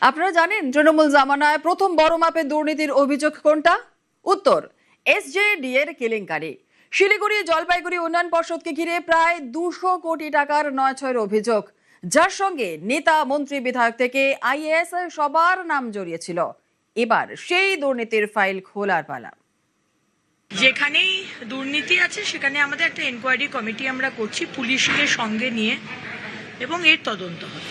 আপনারা জানেন তৃণমূল জামানায় প্রথম বড় মাপের দুর্নীতির অভিযোগ কোনটা? উত্তর এসজেডি এর কেলেঙ্কারি। শিলিগুড়ি জলপাইগুড়ি উন্নয়ন পর্ষদকে ঘিরে প্রায় 200 কোটি টাকার নয়ছয়ের অভিযোগ, যার সঙ্গে নেতা মন্ত্রী বিধায়ক থেকে আইএএস সবার নাম জড়িয়েছিল। এবার সেই দুর্নীতির ফাইল খোলার পালা। যেখানেই দুর্নীতি আছে সেখানে আমাদের একটা এনকোয়ারি কমিটি আমরা করছি পুলিশকে সঙ্গে নিয়ে, এবং এর তদন্ত হবে।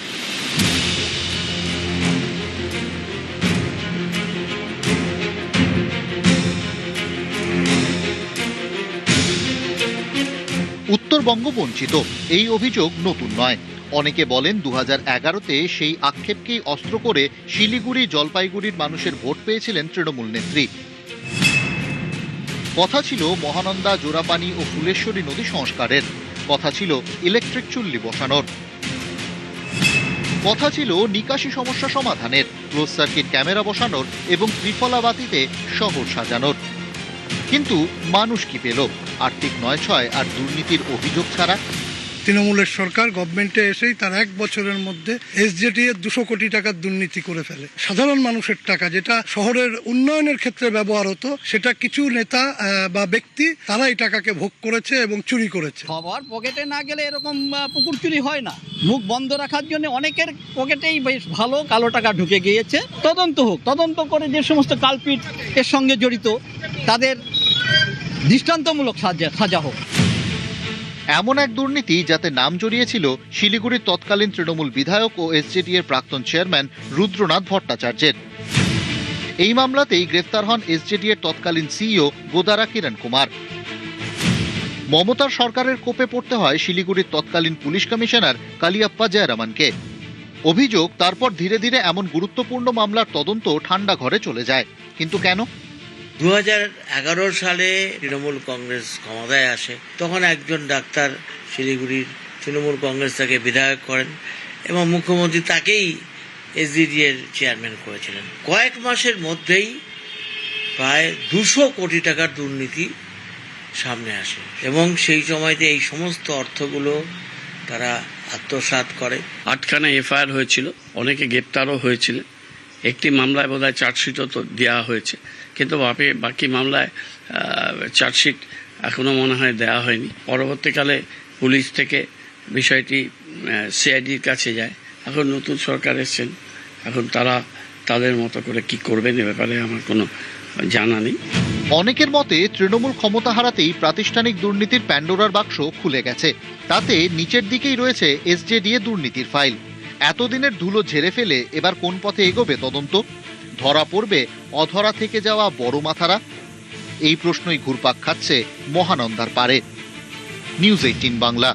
উত্তরবঙ্গ বঞ্চিত এই অভিযোগ নতুন নয়। অনেকে বলেন 2011-তে সেই আক্ষেপকেই অস্ত্র করে শিলিগুড়ি জলপাইগুড়ির মানুষের ভোট পেয়েছিলেন তৃণমূল নেত্রী। কথা ছিল মহানন্দা, জোড়াপানি ও ফুলেশ্বরী নদী সংস্কারের, কথা ছিল ইলেকট্রিক চুল্লি বসানোর, কথা ছিল নিকাশি সমস্যা সমাধানের, ক্লোজ সার্কিট ক্যামেরা বসানোর এবং ত্রিফলা বাতিতে শহর সাজানোর। কিন্তু মানুষ কি পেল? আর্থিক নয়ছয় আর দুর্নীতির অভিযোগ ছাড়া। তৃণমূলের সরকার গভর্নমেন্টে এসেই তার 1 বছরের মধ্যে এসজেডি এর 200 কোটি টাকার দুর্নীতি করে ফেলে। সাধারণ মানুষের টাকা যেটা শহরের উন্নয়নের ক্ষেত্রে ব্যবহার হতো, সেটা কিছু নেতা বা ব্যক্তি তারা এই টাকাকে ভোগ করেছে এবং চুরি করেছে। সবার পকেটে না গেলে এরকম পুকুর চুরি হয় না। মুখ বন্ধ রাখার জন্য অনেকের পকেটেই বেশ ভালো কালো টাকা ঢুকে গিয়েছে। তদন্ত হোক, তদন্ত করে যে সমস্ত কালপিট এর সঙ্গে জড়িত তাদের দৃষ্টান্তমূলক সাজা হোক। এমন এক দুর্নীতি যাতে নাম জড়িয়েছিল শিলিগুড়ির তৎকালীন তৃণমূল বিধায়ক ও এসজেডি এর প্রাক্তন চেয়ারম্যান রুদ্রনাথ ভট্টাচার্যের। এই মামলাতেই গ্রেফতার হন এসজেডি এর তৎকালীন সিইও গোদারা কিরণ কুমার। মমতার সরকারের কোপে পড়তে হয় শিলিগুড়ির তৎকালীন পুলিশ কমিশনার কালিয়াপ্পা জয়রামানকে। অভিযোগ, তারপর ধীরে ধীরে এমন গুরুত্বপূর্ণ মামলার তদন্ত ঠান্ডা ঘরে চলে যায়। কিন্তু কেন? 2011 সালে তৃণমূল কংগ্রেস ক্ষমতায় আসে, তখন একজন ডাক্তার শিলিগুড়ির তৃণমূল কংগ্রেস তাকে বিধায়ক করেন এবং মুখ্যমন্ত্রী তাকেই এসডিডি এর চেয়ারম্যান করেছিলেন। কয়েক মাসের মধ্যেই প্রায় 200 কোটি টাকার দুর্নীতি সামনে আসে এবং সেই সময়তে এই সমস্ত অর্থগুলো তারা আত্মসাৎ করে। 8খানা এফআইআর হয়েছিল, অনেকে গ্রেপ্তারও হয়েছিল। একটি মামলায় বোধহয় চার্জশিটও তো দেওয়া হয়েছে, কিন্তু বাকি মামলায় চার্জশিট এখনও মনে হয় দেওয়া হয়নি। পরবর্তীকালে পুলিশ থেকে বিষয়টি সিআইডির কাছে যায়। এখন নতুন সরকার এসছেন, এখন তারা তাদের মতো করে কি করবেন এ ব্যাপারে আমার কোনো জানা নেই। অনেকের মতে তৃণমূল ক্ষমতা হারাতেই প্রাতিষ্ঠানিক দুর্নীতির প্যান্ডোরার বাক্স খুলে গেছে। তাতে নিচের দিকেই রয়েছে এসজেডি এর দুর্নীতির ফাইল। এতদিনের ধুলো ঝেড়ে ফেলে এবার কোন পথে এগোবে তদন্ত? ধরা পড়বে অধরা থেকে যাওয়া বড় মাথারা? এই প্রশ্নই ঘুরপাক খাচ্ছে মহানন্দার পারে। নিউজ 18 বাংলা।